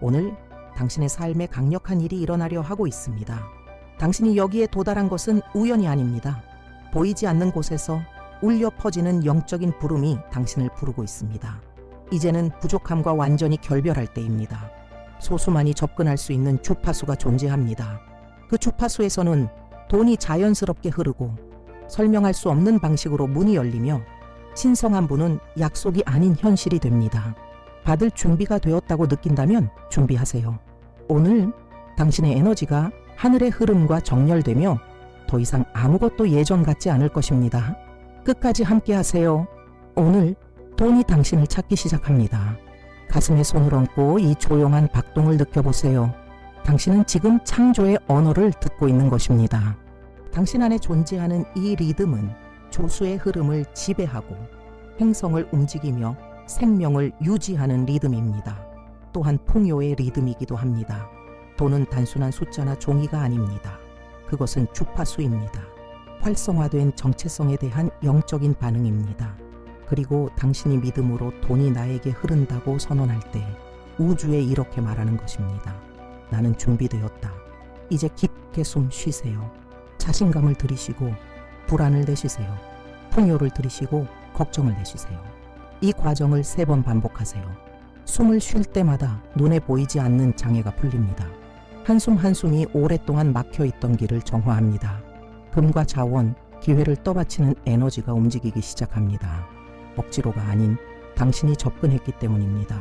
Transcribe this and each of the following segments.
오늘 당신의 삶에 강력한 일이 일어나려 하고 있습니다. 당신이 여기에 도달한 것은 우연이 아닙니다. 보이지 않는 곳에서 울려 퍼지는 영적인 부름이 당신을 부르고 있습니다. 이제는 부족함과 완전히 결별할 때입니다. 소수만이 접근할 수 있는 주파수가 존재합니다. 그 주파수에서는 돈이 자연스럽게 흐르고 설명할 수 없는 방식으로 문이 열리며 신성한 분은 약속이 아닌 현실이 됩니다. 받을 준비가 되었다고 느낀다면 준비하세요. 오늘 당신의 에너지가 하늘의 흐름과 정렬되며 더 이상 아무것도 예전 같지 않을 것입니다. 끝까지 함께 하세요. 오늘 돈이 당신을 찾기 시작합니다. 가슴에 손을 얹고 이 조용한 박동을 느껴보세요. 당신은 지금 창조의 언어를 듣고 있는 것입니다. 당신 안에 존재하는 이 리듬은 조수의 흐름을 지배하고 행성을 움직이며 생명을 유지하는 리듬입니다. 또한 풍요의 리듬이기도 합니다. 돈은 단순한 숫자나 종이가 아닙니다. 그것은 주파수입니다. 활성화된 정체성에 대한 영적인 반응입니다. 그리고 당신이 믿음으로 돈이 나에게 흐른다고 선언할 때 우주에 이렇게 말하는 것입니다. 나는 준비되었다. 이제 깊게 숨 쉬세요. 자신감을 들이쉬고 불안을 내쉬세요. 풍요를 들이쉬고 걱정을 내쉬세요. 이 과정을 3번 반복하세요. 숨을 쉴 때마다 눈에 보이지 않는 장애가 풀립니다. 한숨 한숨이 오랫동안 막혀있던 길을 정화합니다. 금과 자원, 기회를 떠받치는 에너지가 움직이기 시작합니다. 억지로가 아닌 당신이 접근했기 때문입니다.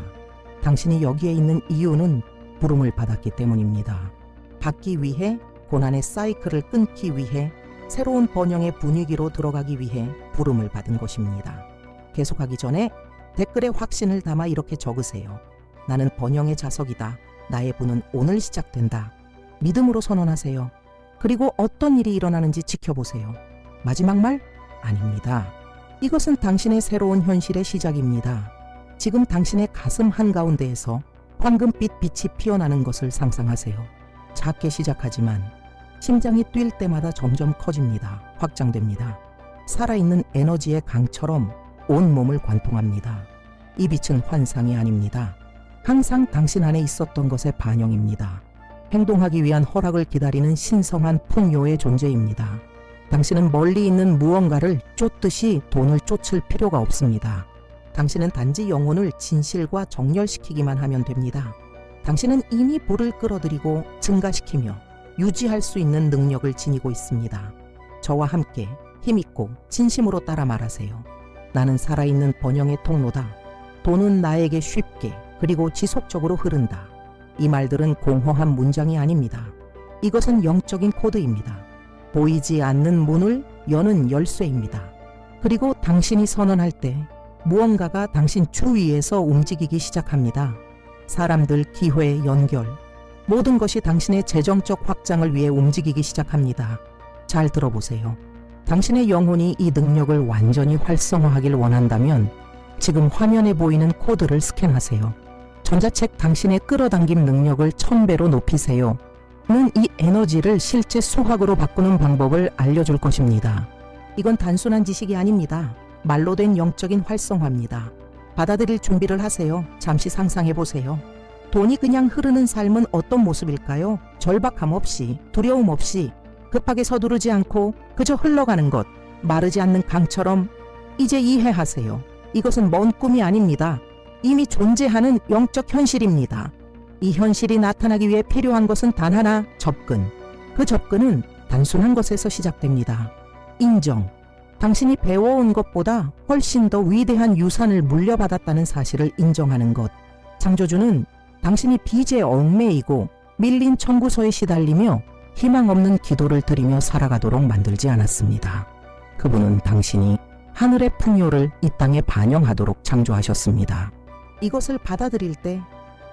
당신이 여기에 있는 이유는 부름을 받았기 때문입니다. 받기 위해, 고난의 사이클을 끊기 위해, 새로운 번영의 분위기로 들어가기 위해 부름을 받은 것입니다. 계속하기 전에 댓글에 확신을 담아 이렇게 적으세요. 나는 번영의 자석이다. 나의 분은 오늘 시작된다. 믿음으로 선언하세요. 그리고 어떤 일이 일어나는지 지켜보세요. 마지막 말? 아닙니다. 이것은 당신의 새로운 현실의 시작입니다. 지금 당신의 가슴 한가운데에서 황금빛 빛이 피어나는 것을 상상하세요. 작게 시작하지만 심장이 뛸 때마다 점점 커집니다. 확장됩니다. 살아있는 에너지의 강처럼 온 몸을 관통합니다. 이 빛은 환상이 아닙니다. 항상 당신 안에 있었던 것의 반영입니다. 행동하기 위한 허락을 기다리는 신성한 풍요의 존재입니다. 당신은 멀리 있는 무언가를 쫓듯이 돈을 쫓을 필요가 없습니다. 당신은 단지 영혼을 진실과 정렬시키기만 하면 됩니다. 당신은 이미 불을 끌어들이고 증가시키며 유지할 수 있는 능력을 지니고 있습니다. 저와 함께 힘있고 진심으로 따라 말하세요. 나는 살아있는 번영의 통로다. 돈은 나에게 쉽게 그리고 지속적으로 흐른다. 이 말들은 공허한 문장이 아닙니다. 이것은 영적인 코드입니다. 보이지 않는 문을 여는 열쇠입니다. 그리고 당신이 선언할 때 무언가가 당신 주위에서 움직이기 시작합니다. 사람들, 기회, 연결, 모든 것이 당신의 재정적 확장을 위해 움직이기 시작합니다. 잘 들어보세요. 당신의 영혼이 이 능력을 완전히 활성화하길 원한다면 지금 화면에 보이는 코드를 스캔하세요. 전자책 당신의 끌어당김 능력을 1000배로 높이세요. 는 이 에너지를 실제 수학으로 바꾸는 방법을 알려줄 것입니다. 이건 단순한 지식이 아닙니다. 말로 된 영적인 활성화입니다. 받아들일 준비를 하세요. 잠시 상상해보세요. 돈이 그냥 흐르는 삶은 어떤 모습일까요? 절박함 없이, 두려움 없이, 급하게 서두르지 않고 그저 흘러가는 것, 마르지 않는 강처럼. 이제 이해하세요. 이것은 먼 꿈이 아닙니다. 이미 존재하는 영적 현실입니다. 이 현실이 나타나기 위해 필요한 것은 단 하나, 접근. 그 접근은 단순한 것에서 시작됩니다. 인정. 당신이 배워온 것보다 훨씬 더 위대한 유산을 물려받았다는 사실을 인정하는 것. 창조주는 당신이 빚에 얽매이고 밀린 청구서에 시달리며 희망 없는 기도를 드리며 살아가도록 만들지 않았습니다. 그분은 당신이 하늘의 풍요를 이 땅에 반영하도록 창조하셨습니다. 이것을 받아들일 때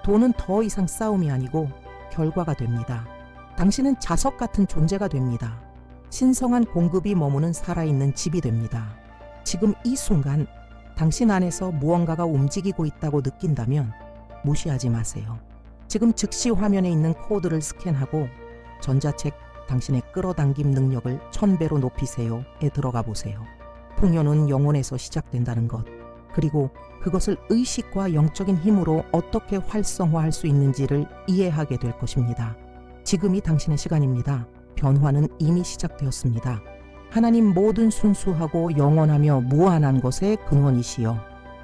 돈은 더 이상 싸움이 아니고 결과가 됩니다. 당신은 자석 같은 존재가 됩니다. 신성한 공급이 머무는 살아있는 집이 됩니다. 지금 이 순간 당신 안에서 무언가가 움직이고 있다고 느낀다면 무시하지 마세요. 지금 즉시 화면에 있는 코드를 스캔하고 전자책 당신의 끌어당김 능력을 1000배로 높이세요에 들어가 보세요. 풍요는 영혼에서 시작된다는 것. 그리고 그것을 의식과 영적인 힘으로 어떻게 활성화할 수 있는지를 이해하게 될 것입니다. 지금이 당신의 시간입니다. 변화는 이미 시작되었습니다. 하나님 모든 순수하고 영원하며 무한한 것의 근원이시여,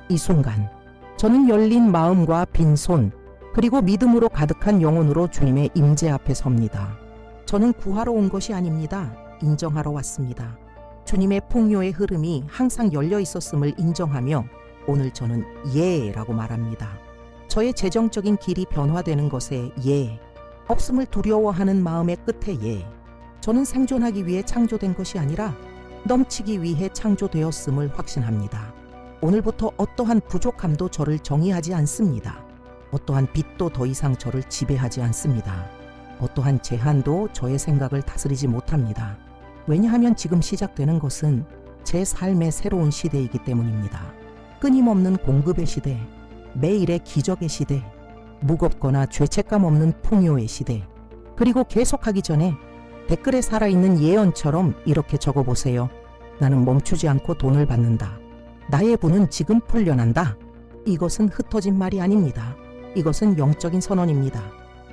이 순간 저는 열린 마음과 빈손 그리고 믿음으로 가득한 영혼으로 주님의 임재 앞에 섭니다. 저는 구하러 온 것이 아닙니다. 인정하러 왔습니다. 주님의 풍요의 흐름이 항상 열려 있었음을 인정하며 오늘 저는 예라고 말합니다. 저의 재정적인 길이 변화되는 것에 예, 없음을 두려워하는 마음의 끝에 예. 저는 생존하기 위해 창조된 것이 아니라 넘치기 위해 창조되었음을 확신합니다. 오늘부터 어떠한 부족함도 저를 정의하지 않습니다. 어떠한 빚도 더 이상 저를 지배하지 않습니다. 어떠한 제한도 저의 생각을 다스리지 못합니다. 왜냐하면 지금 시작되는 것은 제 삶의 새로운 시대이기 때문입니다. 끊임없는 공급의 시대, 매일의 기적의 시대, 무겁거나 죄책감 없는 풍요의 시대, 그리고 계속하기 전에 댓글에 살아있는 예언처럼 이렇게 적어보세요. 나는 멈추지 않고 돈을 받는다. 나의 분은 지금 풀려난다. 이것은 흩어진 말이 아닙니다. 이것은 영적인 선언입니다.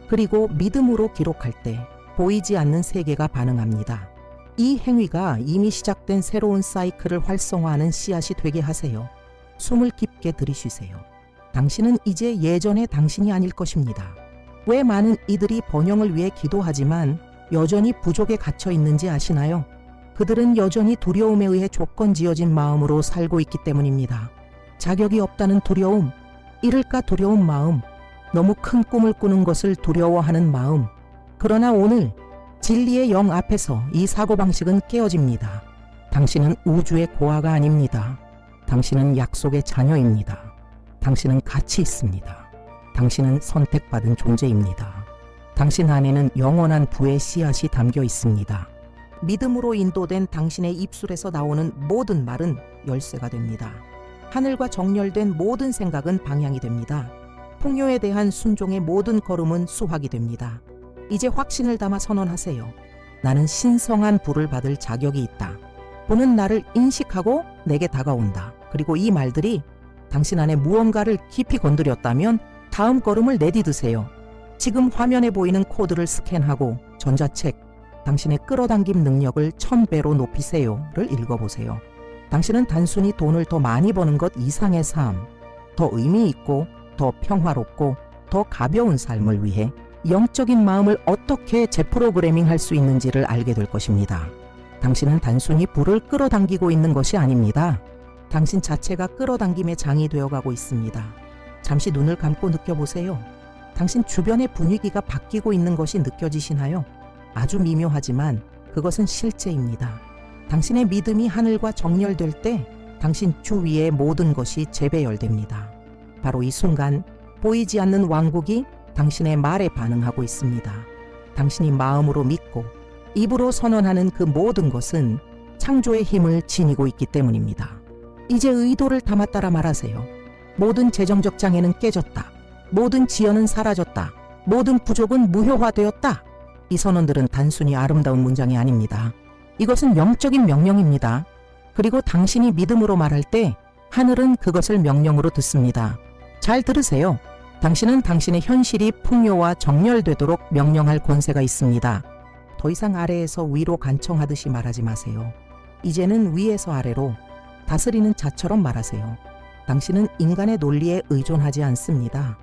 그리고 믿음으로 기록할 때 보이지 않는 세계가 반응합니다. 이 행위가 이미 시작된 새로운 사이클을 활성화하는 씨앗이 되게 하세요. 숨을 깊게 들이쉬세요. 당신은 이제 예전의 당신이 아닐 것입니다. 왜 많은 이들이 번영을 위해 기도하지만 여전히 부족에 갇혀 있는지 아시나요? 그들은 여전히 두려움에 의해 조건 지어진 마음으로 살고 있기 때문입니다. 자격이 없다는 두려움, 잃을까 두려운 마음, 너무 큰 꿈을 꾸는 것을 두려워하는 마음. 그러나 오늘 진리의 영 앞에서 이 사고방식은 깨어집니다. 당신은 우주의 고아가 아닙니다. 당신은 약속의 자녀입니다. 당신은 가치 있습니다. 당신은 선택받은 존재입니다. 당신 안에는 영원한 부의 씨앗이 담겨 있습니다. 믿음으로 인도된 당신의 입술에서 나오는 모든 말은 열쇠가 됩니다. 하늘과 정렬된 모든 생각은 방향이 됩니다. 풍요에 대한 순종의 모든 걸음은 수확이 됩니다. 이제 확신을 담아 선언하세요. 나는 신성한 부를 받을 자격이 있다. 부는 나를 인식하고 내게 다가온다. 그리고 이 말들이 당신 안에 무언가를 깊이 건드렸다면 다음 걸음을 내디드세요. 지금 화면에 보이는 코드를 스캔하고 전자책 당신의 끌어당김 능력을 1000배로 높이세요를 읽어보세요. 당신은 단순히 돈을 더 많이 버는 것 이상의 삶, 더 의미 있고 더 평화롭고 더 가벼운 삶을 위해 영적인 마음을 어떻게 재프로그래밍 할 수 있는지를 알게 될 것입니다. 당신은 단순히 불을 끌어당기고 있는 것이 아닙니다. 당신 자체가 끌어당김의 장이 되어가고 있습니다. 잠시 눈을 감고 느껴보세요. 당신 주변의 분위기가 바뀌고 있는 것이 느껴지시나요? 아주 미묘하지만 그것은 실제입니다. 당신의 믿음이 하늘과 정렬될 때 당신 주위의 모든 것이 재배열됩니다. 바로 이 순간 보이지 않는 왕국이 당신의 말에 반응하고 있습니다. 당신이 마음으로 믿고 입으로 선언하는 그 모든 것은 창조의 힘을 지니고 있기 때문입니다. 이제 의도를 담아 따라 말하세요. 모든 재정적 장애는 깨졌다. 모든 지연은 사라졌다. 모든 부족은 무효화되었다. 이 선언들은 단순히 아름다운 문장이 아닙니다. 이것은 영적인 명령입니다. 그리고 당신이 믿음으로 말할 때 하늘은 그것을 명령으로 듣습니다. 잘 들으세요. 당신은 당신의 현실이 풍요와 정렬되도록 명령할 권세가 있습니다. 더 이상 아래에서 위로 간청하듯이 말하지 마세요. 이제는 위에서 아래로 다스리는 자처럼 말하세요. 당신은 인간의 논리에 의존하지 않습니다.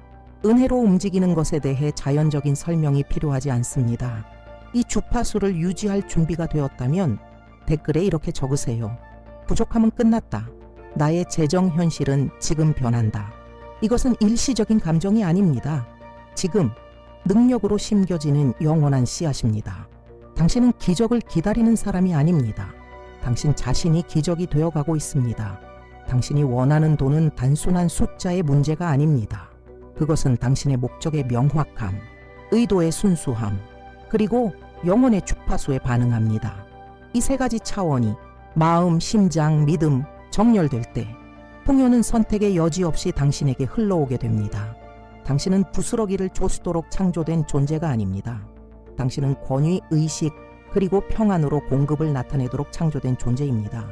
은혜로 움직이는 것에 대해 자연적인 설명이 필요하지 않습니다. 이 주파수를 유지할 준비가 되었다면 댓글에 이렇게 적으세요. 부족함은 끝났다. 나의 재정 현실은 지금 변한다. 이것은 일시적인 감정이 아닙니다. 지금 능력으로 심겨지는 영원한 씨앗입니다. 당신은 기적을 기다리는 사람이 아닙니다. 당신 자신이 기적이 되어가고 있습니다. 당신이 원하는 돈은 단순한 숫자의 문제가 아닙니다. 그것은 당신의 목적의 명확함, 의도의 순수함, 그리고 영혼의 주파수에 반응합니다. 이 세 가지 차원이 마음, 심장, 믿음, 정렬될 때 풍요는 선택의 여지 없이 당신에게 흘러오게 됩니다. 당신은 부스러기를 조수도록 창조된 존재가 아닙니다. 당신은 권위, 의식, 그리고 평안으로 공급을 나타내도록 창조된 존재입니다.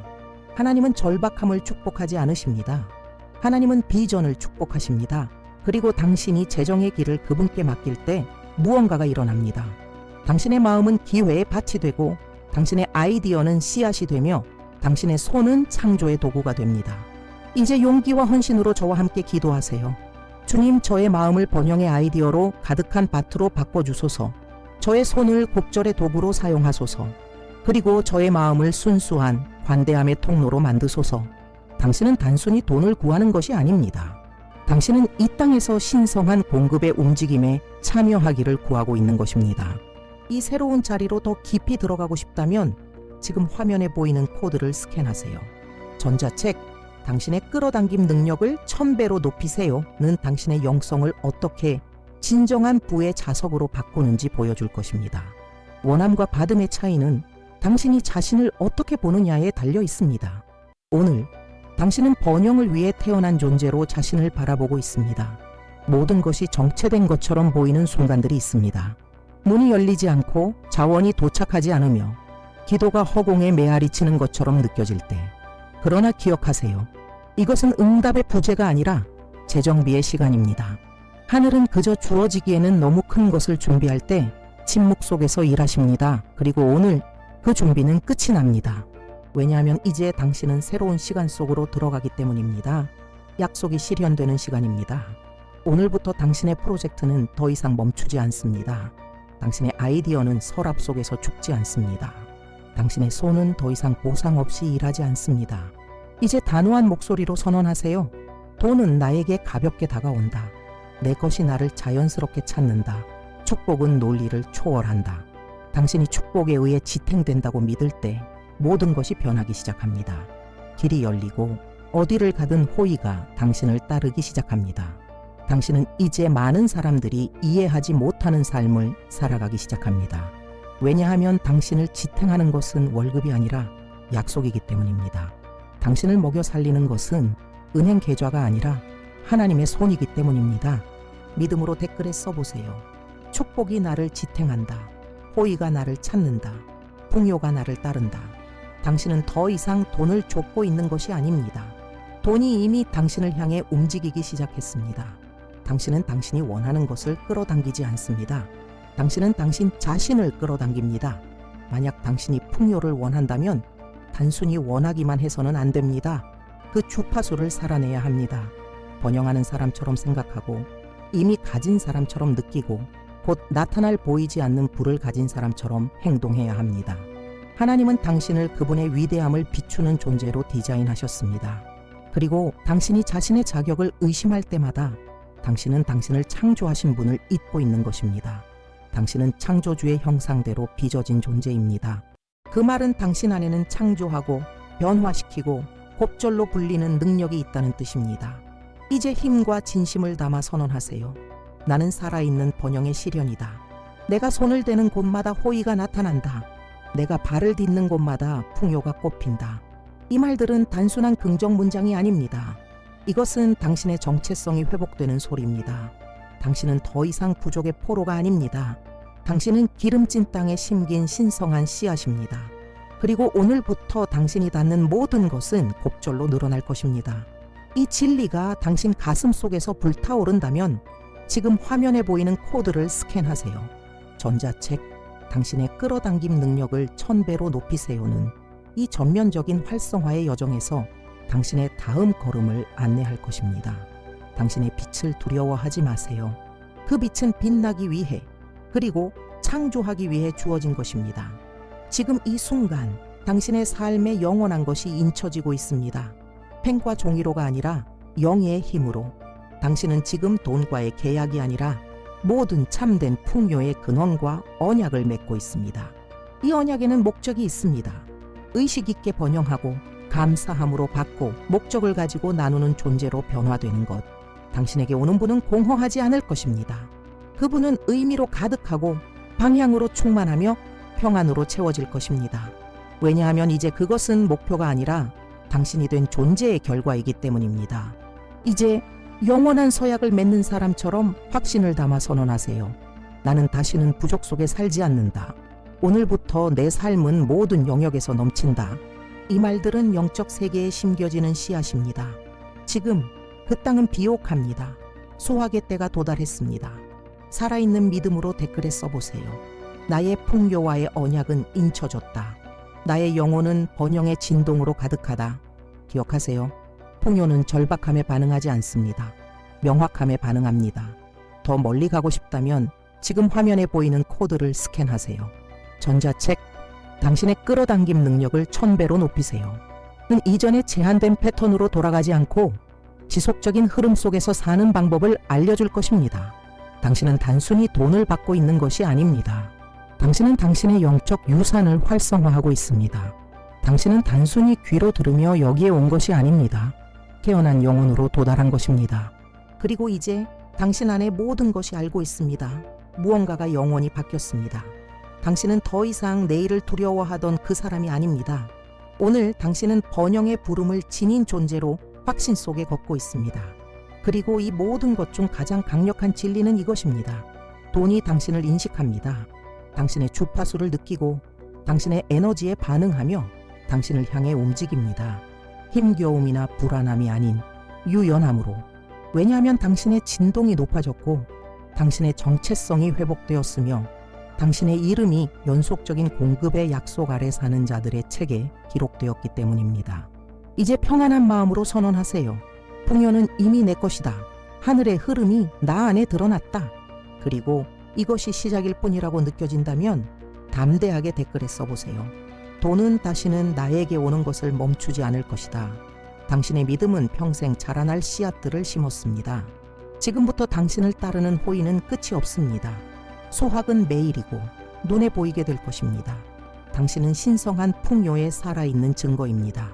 하나님은 절박함을 축복하지 않으십니다. 하나님은 비전을 축복하십니다. 그리고 당신이 재정의 길을 그분께 맡길 때 무언가가 일어납니다. 당신의 마음은 기회의 밭이 되고 당신의 아이디어는 씨앗이 되며 당신의 손은 창조의 도구가 됩니다. 이제 용기와 헌신으로 저와 함께 기도하세요. 주님, 저의 마음을 번영의 아이디어로 가득한 밭으로 바꿔주소서. 저의 손을 곡절의 도구로 사용하소서. 그리고 저의 마음을 순수한 관대함의 통로로 만드소서. 당신은 단순히 돈을 구하는 것이 아닙니다. 당신은 이 땅에서 신성한 공급의 움직임에 참여하기를 구하고 있는 것입니다. 이 새로운 자리로 더 깊이 들어가고 싶다면 지금 화면에 보이는 코드를 스캔하세요. 전자책 당신의 끌어당김 능력을 1000배로 높이세요는 당신의 영성을 어떻게 진정한 부의 자석으로 바꾸는지 보여줄 것입니다. 원함과 받음의 차이는 당신이 자신을 어떻게 보느냐에 달려 있습니다. 오늘 당신은 번영을 위해 태어난 존재로 자신을 바라보고 있습니다. 모든 것이 정체된 것처럼 보이는 순간들이 있습니다. 문이 열리지 않고 자원이 도착하지 않으며 기도가 허공에 메아리치는 것처럼 느껴질 때, 그러나 기억하세요. 이것은 응답의 부재가 아니라 재정비의 시간입니다. 하늘은 그저 주어지기에는 너무 큰 것을 준비할 때 침묵 속에서 일하십니다. 그리고 오늘 그 준비는 끝이 납니다. 왜냐하면 이제 당신은 새로운 시간 속으로 들어가기 때문입니다. 약속이 실현되는 시간입니다. 오늘부터 당신의 프로젝트는 더 이상 멈추지 않습니다. 당신의 아이디어는 서랍 속에서 죽지 않습니다. 당신의 손은 더 이상 보상 없이 일하지 않습니다. 이제 단호한 목소리로 선언하세요. 돈은 나에게 가볍게 다가온다. 내 것이 나를 자연스럽게 찾는다. 축복은 논리를 초월한다. 당신이 축복에 의해 지탱된다고 믿을 때 모든 것이 변하기 시작합니다. 길이 열리고 어디를 가든 호의가 당신을 따르기 시작합니다. 당신은 이제 많은 사람들이 이해하지 못하는 삶을 살아가기 시작합니다. 왜냐하면 당신을 지탱하는 것은 월급이 아니라 약속이기 때문입니다. 당신을 먹여 살리는 것은 은행 계좌가 아니라 하나님의 손이기 때문입니다. 믿음으로 댓글에 써보세요. 축복이 나를 지탱한다. 호의가 나를 찾는다. 풍요가 나를 따른다. 당신은 더 이상 돈을 쫓고 있는 것이 아닙니다. 돈이 이미 당신을 향해 움직이기 시작했습니다. 당신은 당신이 원하는 것을 끌어당기지 않습니다. 당신은 당신 자신을 끌어당깁니다. 만약 당신이 풍요를 원한다면 단순히 원하기만 해서는 안 됩니다. 그 주파수를 살아내야 합니다. 번영하는 사람처럼 생각하고 이미 가진 사람처럼 느끼고 곧 나타날 보이지 않는 부를 가진 사람처럼 행동해야 합니다. 하나님은 당신을 그분의 위대함을 비추는 존재로 디자인하셨습니다. 그리고 당신이 자신의 자격을 의심할 때마다 당신은 당신을 창조하신 분을 잊고 있는 것입니다. 당신은 창조주의 형상대로 빚어진 존재입니다. 그 말은 당신 안에는 창조하고 변화시키고 곱절로 불리는 능력이 있다는 뜻입니다. 이제 힘과 진심을 담아 선언하세요. 나는 살아있는 번영의 실현이다. 내가 손을 대는 곳마다 호의가 나타난다. 내가 발을 딛는 곳마다 풍요가 꽃핀다. 이 말들은 단순한 긍정 문장이 아닙니다. 이것은 당신의 정체성이 회복되는 소리입니다. 당신은 더 이상 부족의 포로가 아닙니다. 당신은 기름진 땅에 심긴 신성한 씨앗입니다. 그리고 오늘부터 당신이 닿는 모든 것은 곱절로 늘어날 것입니다. 이 진리가 당신 가슴 속에서 불타오른다면 지금 화면에 보이는 코드를 스캔하세요. 전자책, 당신의 끌어당김 능력을 1000배로 높이세요는 이 전면적인 활성화의 여정에서 당신의 다음 걸음을 안내할 것입니다. 당신의 빛을 두려워하지 마세요. 그 빛은 빛나기 위해 그리고 창조하기 위해 주어진 것입니다. 지금 이 순간 당신의 삶에 영원한 것이 인쳐지고 있습니다. 펜과 종이로가 아니라 영의 힘으로. 당신은 지금 돈과의 계약이 아니라 모든 참된 풍요의 근원과 언약을 맺고 있습니다. 이 언약에는 목적이 있습니다. 의식 있게 번영하고 감사함으로 받고 목적을 가지고 나누는 존재로 변화되는 것. 당신에게 오는 분은 공허하지 않을 것입니다. 그분은 의미로 가득하고 방향으로 충만하며 평안으로 채워질 것입니다. 왜냐하면 이제 그것은 목표가 아니라 당신이 된 존재의 결과이기 때문입니다. 이제 영원한 서약을 맺는 사람처럼 확신을 담아 선언하세요. 나는 다시는 부족 속에 살지 않는다. 오늘부터 내 삶은 모든 영역에서 넘친다. 이 말들은 영적 세계에 심겨지는 씨앗입니다. 지금 그 땅은 비옥합니다. 수확의 때가 도달했습니다. 살아있는 믿음으로 댓글에 써보세요. 나의 풍요와의 언약은 인쳐졌다. 나의 영혼은 번영의 진동으로 가득하다. 기억하세요. 풍요는 절박함에 반응하지 않습니다. 명확함에 반응합니다. 더 멀리 가고 싶다면 지금 화면에 보이는 코드를 스캔하세요. 전자책, 당신의 끌어당김 능력을 1000배로 높이세요. 는 이전의 제한된 패턴으로 돌아가지 않고 지속적인 흐름 속에서 사는 방법을 알려줄 것입니다. 당신은 단순히 돈을 받고 있는 것이 아닙니다. 당신은 당신의 영적 유산을 활성화하고 있습니다. 당신은 단순히 귀로 들으며 여기에 온 것이 아닙니다. 깨어난 영혼으로 도달한 것입니다. 그리고 이제 당신 안에 모든 것이 알고 있습니다. 무언가가 영원히 바뀌었습니다. 당신은 더 이상 내일을 두려워하던 그 사람이 아닙니다. 오늘 당신은 번영의 부름을 지닌 존재로 확신 속에 걷고 있습니다. 그리고 이 모든 것 중 가장 강력한 진리는 이것입니다. 돈이 당신을 인식합니다. 당신의 주파수를 느끼고 당신의 에너지에 반응하며 당신을 향해 움직입니다. 힘겨움이나 불안함이 아닌 유연함으로. 왜냐하면 당신의 진동이 높아졌고 당신의 정체성이 회복되었으며 당신의 이름이 연속적인 공급의 약속 아래 사는 자들의 책에 기록되었기 때문입니다. 이제 평안한 마음으로 선언하세요. 풍요는 이미 내 것이다. 하늘의 흐름이 나 안에 드러났다. 그리고 이것이 시작일 뿐이라고 느껴진다면 담대하게 댓글에 써보세요. 돈은 다시는 나에게 오는 것을 멈추지 않을 것이다. 당신의 믿음은 평생 자라날 씨앗들을 심었습니다. 지금부터 당신을 따르는 호의는 끝이 없습니다. 소확은 매일이고 눈에 보이게 될 것입니다. 당신은 신성한 풍요에 살아있는 증거입니다.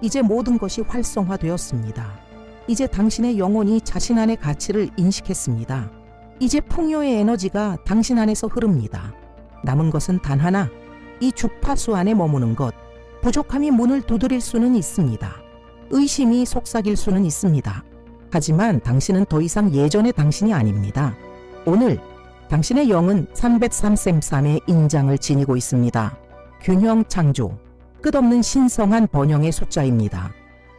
이제 모든 것이 활성화되었습니다. 이제 당신의 영혼이 자신 안의 가치를 인식했습니다. 이제 풍요의 에너지가 당신 안에서 흐릅니다. 남은 것은 단 하나, 이 주파수 안에 머무는 것. 부족함이 문을 두드릴 수는 있습니다. 의심이 속삭일 수는 있습니다. 하지만 당신은 더 이상 예전의 당신이 아닙니다. 오늘 당신의 영은 303셈3의 인장을 지니고 있습니다. 균형 창조, 끝없는 신성한 번영의 숫자입니다.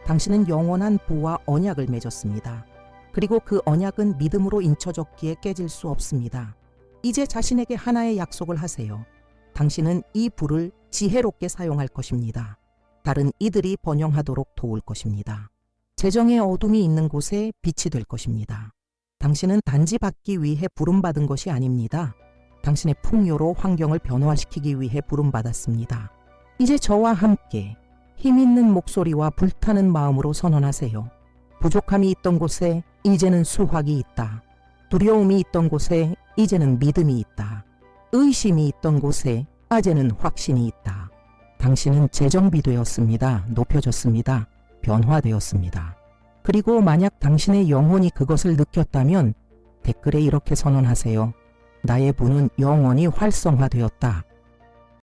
당신은 영원한 부와 언약을 맺었습니다. 그리고 그 언약은 믿음으로 인쳐졌기에 깨질 수 없습니다. 이제 자신에게 하나의 약속을 하세요. 당신은 이 부를 지혜롭게 사용할 것입니다. 다른 이들이 번영하도록 도울 것입니다. 재정의 어둠이 있는 곳에 빛이 될 것입니다. 당신은 단지 받기 위해 부름받은 것이 아닙니다. 당신의 풍요로 환경을 변화시키기 위해 부름받았습니다. 이제 저와 함께 힘있는 목소리와 불타는 마음으로 선언하세요. 부족함이 있던 곳에 이제는 수확이 있다. 두려움이 있던 곳에 이제는 믿음이 있다. 의심이 있던 곳에 아제는 확신이 있다. 당신은 재정비 되었습니다. 높여졌습니다. 변화되었습니다. 그리고 만약 당신의 영혼이 그것을 느꼈다면 댓글에 이렇게 선언하세요. 나의 부는 영원히 활성화되었다.